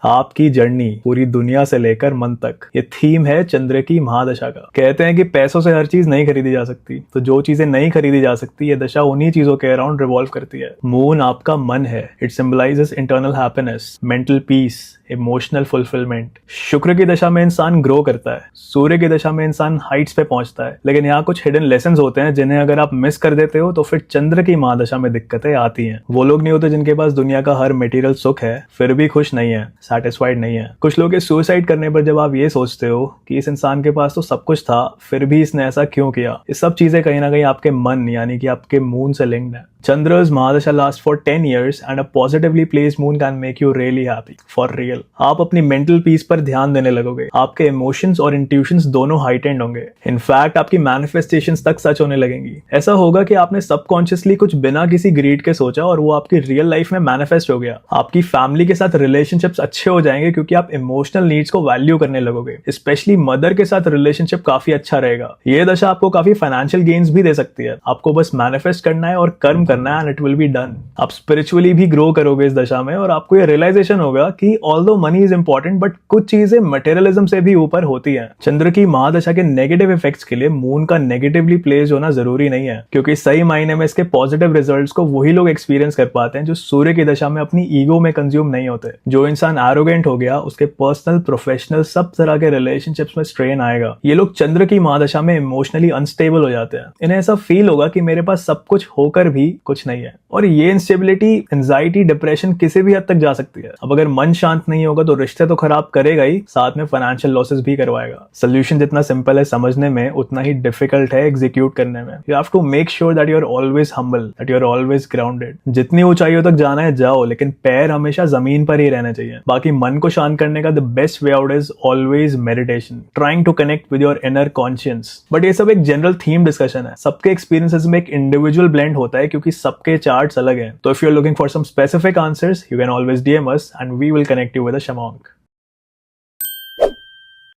आपकी जर्नी पूरी दुनिया से लेकर मन तक, ये थीम है चंद्र की महादशा का। कहते हैं कि पैसों से हर चीज नहीं खरीदी जा सकती, तो जो चीजें नहीं खरीदी जा सकती ये दशा उन्हीं चीजों के अराउंड रिवॉल्व करती है। मून आपका मन है। It symbolizes internal happiness, mental peace, emotional fulfilment. शुक्र की दशा में इंसान ग्रो करता है, सूर्य की दशा में इंसान हाइट्स पे पहुंचता है। लेकिन यहाँ कुछ हिडन लेसन्स होते हैं जिन्हें अगर आप मिस कर देते हो तो फिर चंद्र की महादशा में दिक्कतें आती हैं। वो लोग नहीं होते जिनके पास दुनिया का हर मटेरियल सुख है फिर भी खुश नहीं है, सेटिस्फाइड नहीं है। कुछ लोग सुसाइड करने पर जब आप ये सोचते हो कि इस इंसान के पास तो सब कुछ था फिर भी इसने ऐसा क्यों किया, ये सब चीजें कहीं ना कहीं आपके मन यानी कि आपके मून से लिंक्ड है। Chandra's Mahadasha lasts for 10 years and a positively placed moon can make you really happy. For real. आप अपनी mental peace पर ध्यान देने लगोगे, आपके emotions और intuitions दोनों heightened होंगे। In fact, आपकी manifestations तक सच होने लगेंगी। ऐसा होगा कि आपने subconsciously कुछ बिना किसी greed के सोचा और वो आपकी real life में manifest हो गया। आपकी family के साथ relationships अच्छे हो जाएंगे क्योंकि आप emotional needs को value करने लगोगे। Especially mother के साथ relationship काफी अच्छा रहेगा। ये दशा आपको काफी financial gains भी दे सकती है। आपको बस manifest करना है और कर्म करना है and it will be done। आप स्पिरिचुअली भी ग्रो करोगे इस दशा में और आपको ये रियलाइजेशन होगा कि although money is important but कुछ चीजें मटेरियलिज्म से भी ऊपर होती हैं। चंद्र की महादशा के नेगेटिव इफेक्ट्स के लिए मून का नेगेटिवली प्लेस होना जरूरी नहीं है, क्योंकि सही मायने में इसके पॉजिटिव रिजल्ट्स को वही लोग एक्सपीरियंस कर पाते हैं जो सूर्य की दशा में अपनी ईगो में कंज्यूम नहीं होते। जो इंसान एरोगेंट हो गया उसके पर्सनल, प्रोफेशनल सब तरह के रिलेशनशिप्स में स्ट्रेन आएगा। ये लोग चंद्र की महादशा में इमोशनली अनस्टेबल हो जाते हैं। इन्हें ऐसा फील होगा कि मेरे पास सब कुछ होकर भी कुछ नहीं है, और ये इंस्टेबिलिटी, एंजाइटी, डिप्रेशन किसी भी हद तक जा सकती है। अब अगर मन शांत नहीं होगा तो रिश्ते तो खराब करेगा ही, साथ में फाइनेंशियल लॉसेस भी करवाएगा। सोल्यूशन जितना सिंपल है समझने में उतना ही डिफिकल्ट है एग्जीक्यूट करने में। You have to make sure that you are always humble, that you are always grounded. जितनी ऊंचाइयों तक जाना है जाओ, लेकिन पैर हमेशा जमीन पर ही रहने चाहिए। बाकी मन को शांत करने का the best way out is always meditation, trying to connect with your inner conscious. But ये सब एक जनरल थीम डिस्कशन है। सबके एक्सपीरियंसेस में एक इंडिविजुअल ब्लेंड होता है क्योंकि सबके चार्ट्स अलग हैं। तो if you're looking for some specific answers, you can always DM us and we will connect you with a shamanic.